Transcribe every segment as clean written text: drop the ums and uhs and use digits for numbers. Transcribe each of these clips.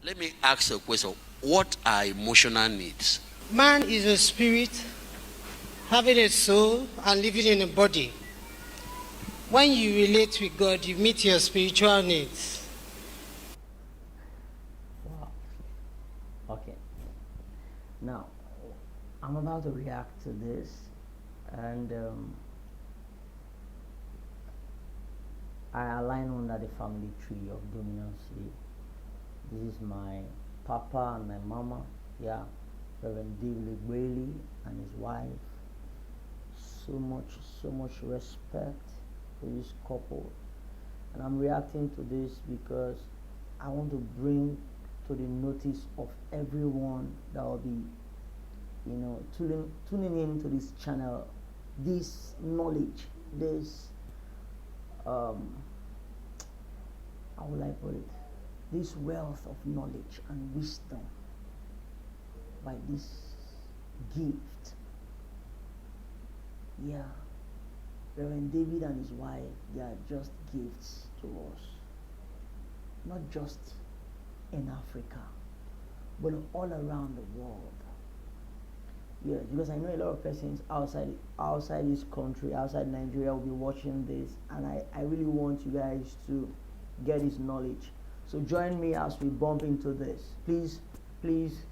Let me ask a question. What are emotional needs? Man is a spirit, having a soul and living in a body. When you relate with God, you meet your spiritual needs. Wow. Okay. Now, I'm about to react to this, and I align under the family tree of dominancy. This is my papa and my mama. Yeah, Reverend Ogbueli and his wife. So much respect for this couple, and I'm reacting to this because I want to bring to the notice of everyone that will be, tuning into this channel, this knowledge, this how will I put it, this wealth of knowledge and wisdom by this gift. Yeah, Reverend David and his wife, they are just gifts to us, not just in Africa, but all around the world. Yes, because I know a lot of persons outside this country, outside Nigeria, will be watching this, and I really want you guys to get this knowledge. So join me as we bump into this. Please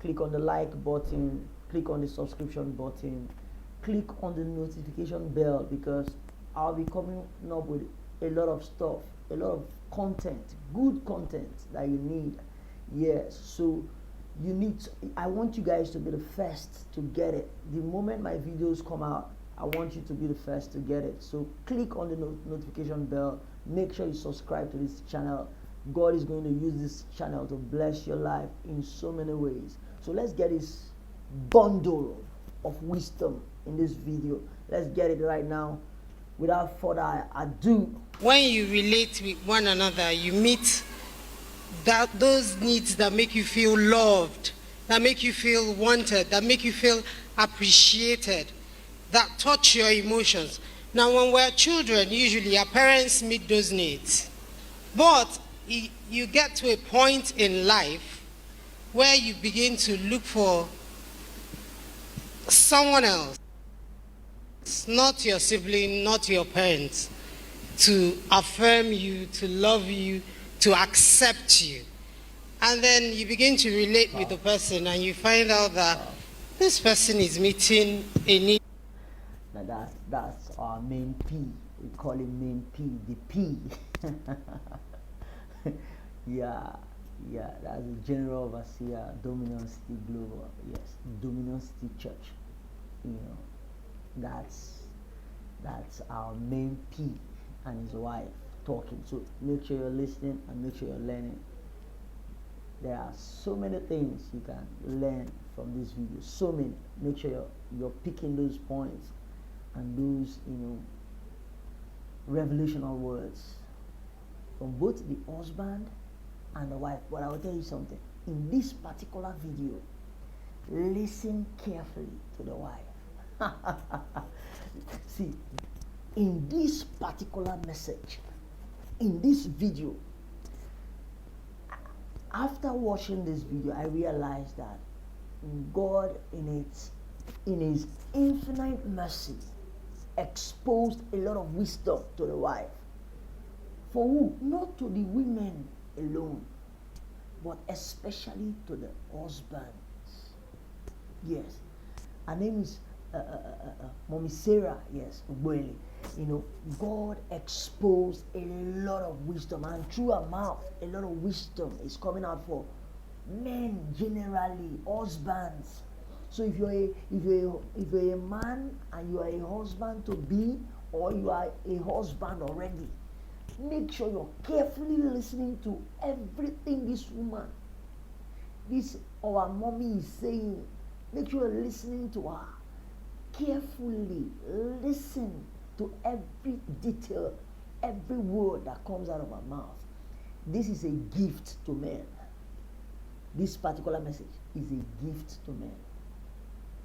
click on the like button, click on the subscription button, click on the notification bell, because I'll be coming up with a lot of stuff, a lot of content, good content that you need. Yes, so I want you guys to be the first to get it. The moment my videos come out, I want you to be the first to get it. So click on the notification bell. Make sure you subscribe to this channel. God is going to use this channel to bless your life in so many ways. So let's get this bundle of wisdom in this video. Let's get it right now. Without further ado. When you relate with one another, you meet those needs that make you feel loved, that make you feel wanted, that make you feel appreciated, that touch your emotions. Now, when we're children, usually our parents meet those needs. But you get to a point in life where you begin to look for someone else, not your sibling, not your parents, to affirm you, to love you, to accept you. And then you begin to relate with the person, and you find out that this person is meeting a need. Now that's our main P. We call it main P, the P. yeah, that's the General Overseer, Dominancy Global. Yes, Dominancy Church. That's our main P and his wife talking. So make sure you're listening and make sure you're learning. There are so many things you can learn from this video. So many. Make sure you're picking those points and those revelational words from both the husband and the wife. But I will tell you something. In this particular video, listen carefully to the wife. See, in this particular message, in this video, after watching this video, I realized that God, in his infinite mercy, exposed a lot of wisdom to the wife. For who? Not to the women alone, but especially to the husbands. Yes, her name is Mommy Sarah. Yes, Ogbueli. God exposed a lot of wisdom, and through her mouth, a lot of wisdom is coming out for men generally, husbands. So if you're a man and you are a husband to be, or you are a husband already, make sure you're carefully listening to everything this woman, our mommy is saying. Make sure you're listening to her carefully. Listen to every detail, every word that comes out of her mouth. This is a gift to men. This particular message is a gift to men.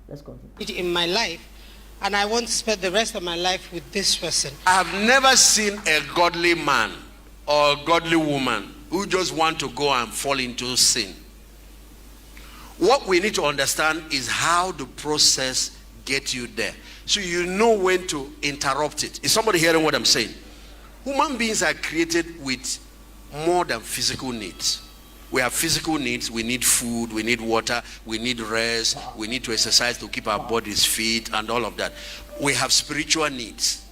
Let's continue. In my life, and I want to spend the rest of my life with this person. I have never seen a godly man or a godly woman who just want to go and fall into sin. What we need to understand is how the process gets you there. So you know when to interrupt it. Is somebody hearing what I'm saying? Human beings are created with more than physical needs. We have physical needs. We need food, we need water, we need rest, we need to exercise to keep our bodies fit and all of that. We have spiritual needs.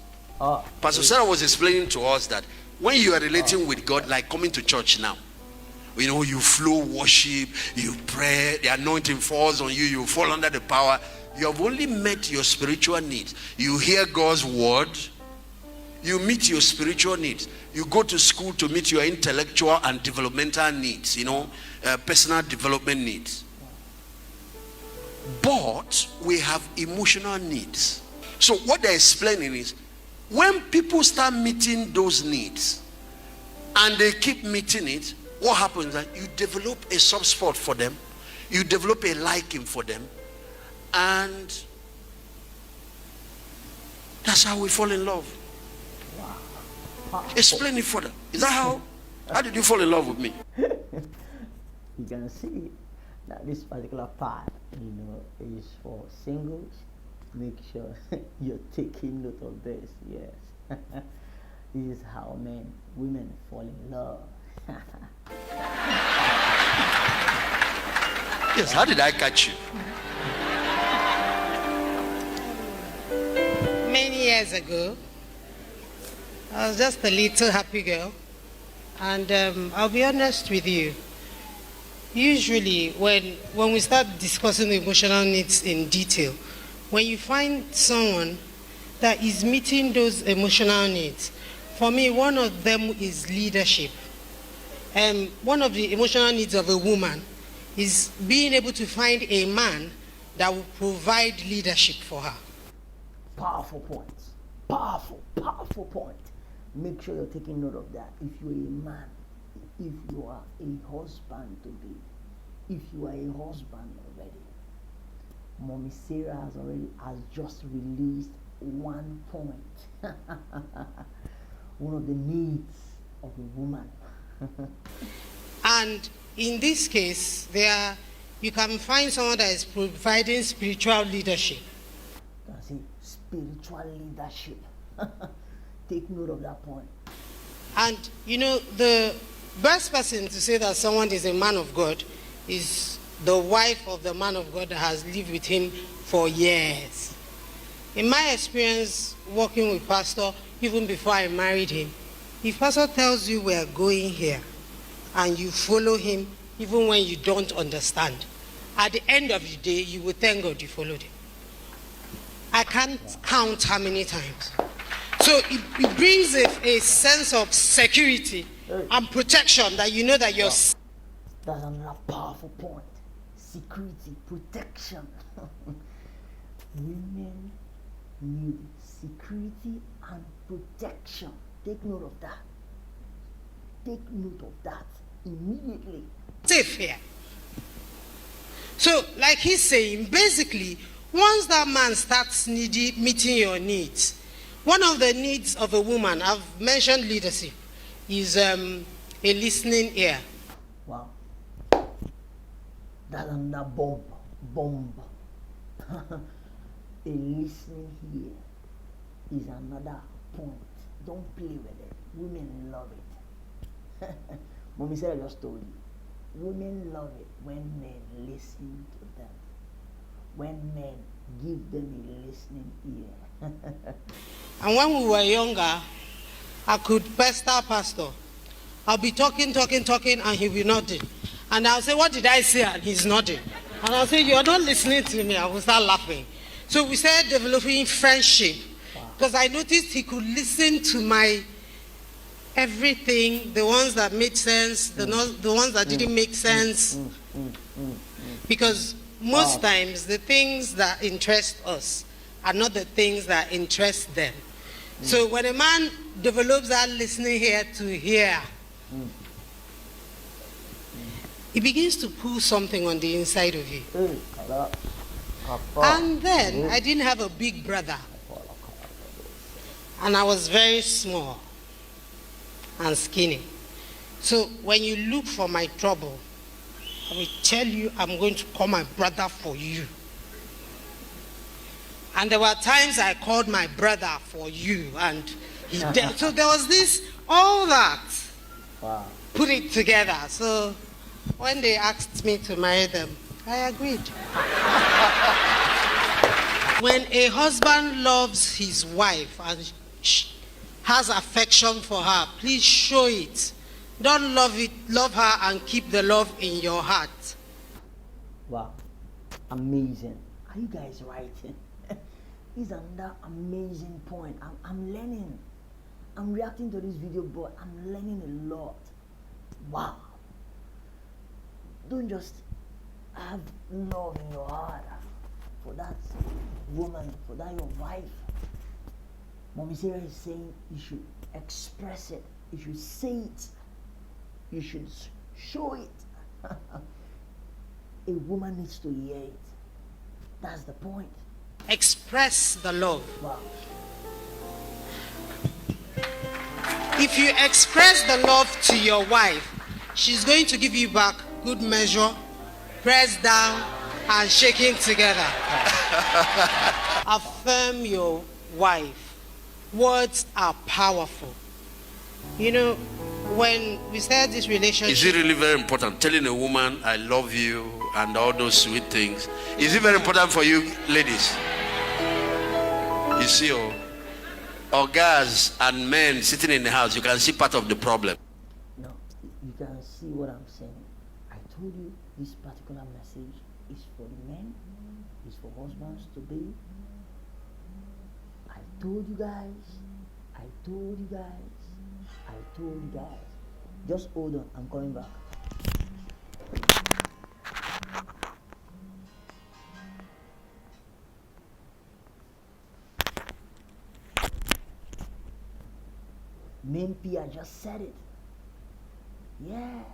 Pastor Sarah was explaining to us that when you are relating with God, like coming to church now, you know, you flow worship, you pray, the anointing falls on you, you fall under the power. You have only met your spiritual needs. You hear God's word, you meet your spiritual needs. You go to school to meet your intellectual and developmental needs, you know, personal development needs. But we have emotional needs. So what they're explaining is, when people start meeting those needs and they keep meeting it, what happens is that you develop a soft spot for them, you develop a liking for them, and that's how we fall in love. Explain it further. Is that how did you fall in love with me? You can see that this particular part, you know, is for singles. Make sure you're taking note of this. Yes. This is how women fall in love. Yes, how did I catch you? Many years ago, I was just a little happy girl. And I'll be honest with you. Usually, when we start discussing emotional needs in detail, when you find someone that is meeting those emotional needs, for me, one of them is leadership. One of the emotional needs of a woman is being able to find a man that will provide leadership for her. Powerful points. Powerful point. Make sure you're taking note of that. If you're a man, if you are a husband to be, if you are a husband already, Mommy Sarah has just released one point. One of the needs of a woman. And in this case, you can find someone that is providing spiritual leadership. That's it. Spiritual leadership. Take note of that point. And you know, the best person to say that someone is a man of God is the wife of the man of God that has lived with him for years. In my experience working with Pastor, even before I married him, if Pastor tells you we're going here and you follow him even when you don't understand, at the end of the day, you will thank God you followed him. I can't count how many times. So it brings a sense of security and protection that you know that you're... That's another powerful point. Security, protection. Women need security and protection. Take note of that. Take note of that immediately. Safe here. So, like he's saying, basically, once that man starts meeting your needs, one of the needs of a woman, I've mentioned leadership, is a listening ear. Wow. That's another bomb. A listening ear is another point. Don't play with it. Women love it. Mommy said I just told you. Women love it when men listen to them. When men give them a listening ear. And when we were younger, I could pester Pastor. I'll be talking, and he'll be nodding. And I'll say, what did I say? And he's nodding. And I'll say, you're not listening to me. I will start laughing. So we started developing friendship. Because I noticed he could listen to my everything, the ones that made sense, the ones that didn't make sense. Because most times the things that interest us are not the things that interest them. So when a man develops that listening ear to hear, he begins to pull something on the inside of you. And then I didn't have a big brother. And I was very small and skinny. So when you look for my trouble, I will tell you I'm going to call my brother for you. And there were times I called my brother for you, and so there was this, all that. Wow. Put it together. So when they asked me to marry them, I agreed. When a husband loves his wife and has affection for her, please show it. Don't love her and keep the love in your heart. Wow. Amazing. Are you guys writing? It's another amazing point. I'm learning. I'm reacting to this video, but I'm learning a lot. Wow. Don't just have love in your heart for that woman, for that your wife. Mommy Sarah is saying you should express it. You should say it. You should show it. A woman needs to hear it. That's the point. Express the love. Wow. If you express the love to your wife, she's going to give you back good measure, pressed down and shaking together. Affirm your wife. Words are powerful. You know, when we start this relationship... Is it really very important, telling a woman, I love you, and all those sweet things? Is it very important for you, ladies? You see, or guys and men sitting in the house, you can see part of the problem. No, you can see what I'm saying. I told you this particular message is for the men, is for husbands to be. I told you guys. Just hold on, I'm coming back. Main I just said it. Yes.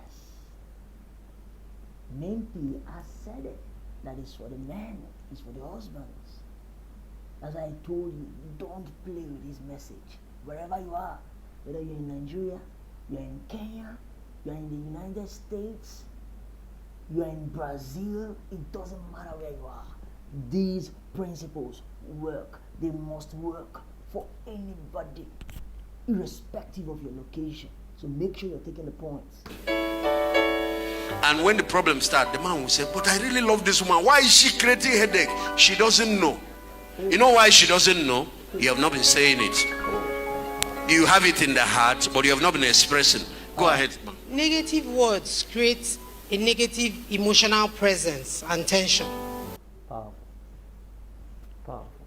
Main has said it. That is for the men, it's for the husbands. As I told you, don't play with this message. Wherever you are, whether you're in Nigeria, you're in Kenya, you're in the United States, you're in Brazil, it doesn't matter where you are. These principles work. They must work for anybody, irrespective of your location. So make sure you're taking the points. And when the problem starts, the man will say, but I really love this woman. Why is she creating headache? She doesn't know. You know why she doesn't know? You have not been saying it. You have it in the heart, but you have not been expressing. Go ahead, man. Negative words create a negative emotional presence and tension. Powerful. Powerful.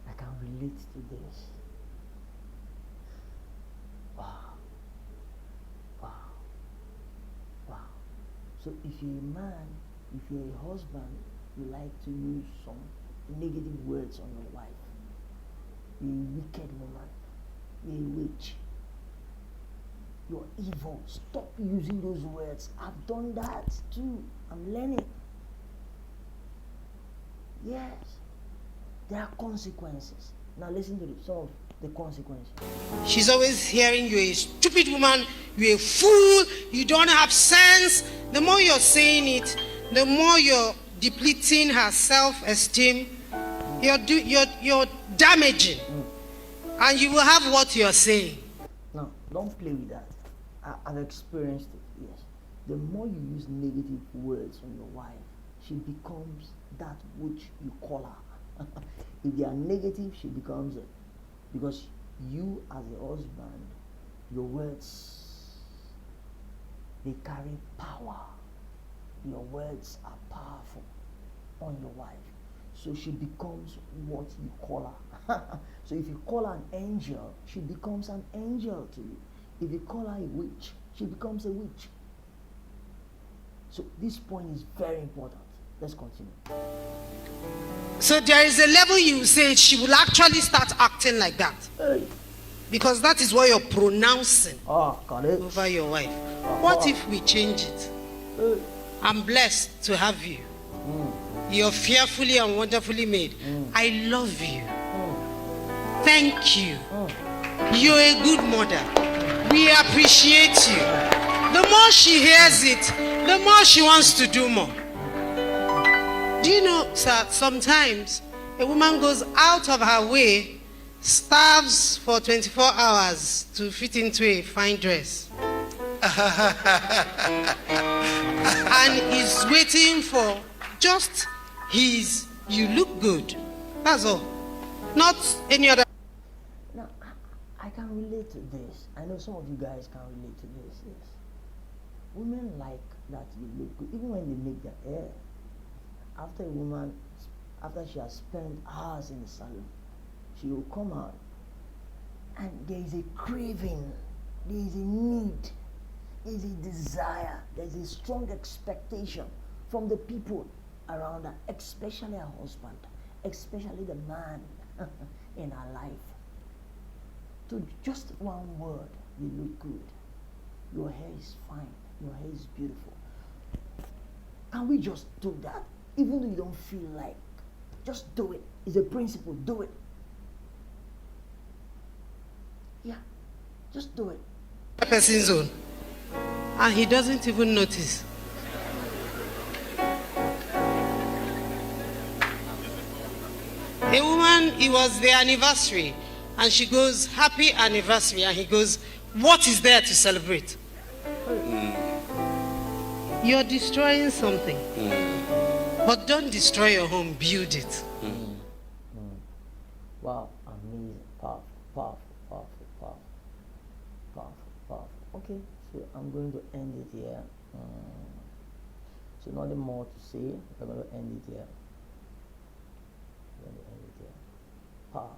I can relate to this. Wow. So if you're a man, if you're a husband, you like to use some negative words on your wife. You're a wicked woman. You're a witch. You're evil. Stop using those words. I've done that too. I'm learning. Yes. There are consequences. Now listen to some of the consequences. She's always hearing you're a stupid woman, you're a fool, you don't have sense. The more you're saying it, the more you're depleting her self-esteem. You're damaging. And you will have what you're saying. No, don't play with that. I've experienced it, yes. The more you use negative words on your wife, she becomes that which you call her. If they are negative, she becomes it. Because you as a husband, your words, they carry power. Your words are powerful on your wife. So she becomes what you call her. So if you call her an angel, she becomes an angel to you. If you call her a witch, she becomes a witch. So this point is very important. Let's continue. So there is a level you say she will actually start acting like that. Hey. Because that is what you're pronouncing Got it. over your wife. What if we change it? Hey. I'm blessed to have you. You're fearfully and wonderfully made. I love you. Thank you. You're a good mother. We appreciate you. The more she hears it, the more she wants to do more. Do you know, sir, sometimes a woman goes out of her way, starves for 24 hours to fit into a fine dress. And is waiting for just his, you look good. That's all. Not any other. Now, I can relate to this. I know some of you guys can relate to this. Yes. Women like that you look good, even when they make their hair. After a woman, after she has spent hours in the salon, she will come out, and there is a craving, there is a need, there is a desire, there is a strong expectation from the people around her, especially her husband, especially the man in her life. To just one word, you look good. Your hair is fine. Your hair is beautiful. Can we just do that? Even though you don't feel like, just do it. It's a principle. Do it. Yeah, just do it. Person's own, and he doesn't even notice. A woman, it was their anniversary, and she goes, happy anniversary, and he goes, what is there to celebrate? You're destroying something. But don't destroy your home, build it. Wow, amazing, powerful, powerful, powerful, powerful, powerful, powerful. Okay, so I'm going to end it here. So nothing more to say. We're going to end it here. Powerful.